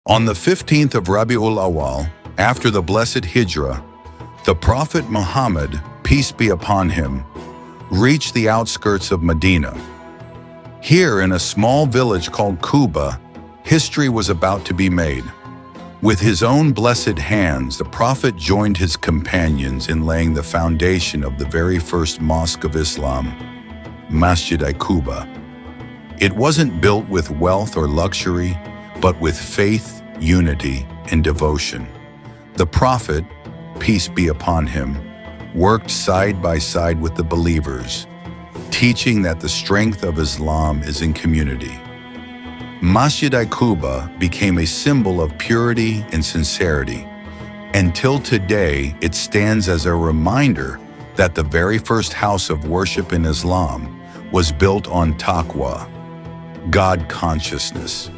On the 15th of Rabi'ul Awal, after the Blessed Hijrah, the Prophet Muhammad, peace be upon him, reached the outskirts of Medina. Here, in a small village called Quba, history was about to be made. With his own blessed hands, the Prophet joined his companions in laying the foundation of the very first mosque of Islam, Masjid Quba. It wasn't built with wealth or luxury, but with faith, unity, and devotion. The Prophet, peace be upon him, worked side by side with the believers, teaching that the strength of Islam is in community. Masjid Quba became a symbol of purity and sincerity. Until today, it stands as a reminder that the very first house of worship in Islam was built on taqwa, God consciousness.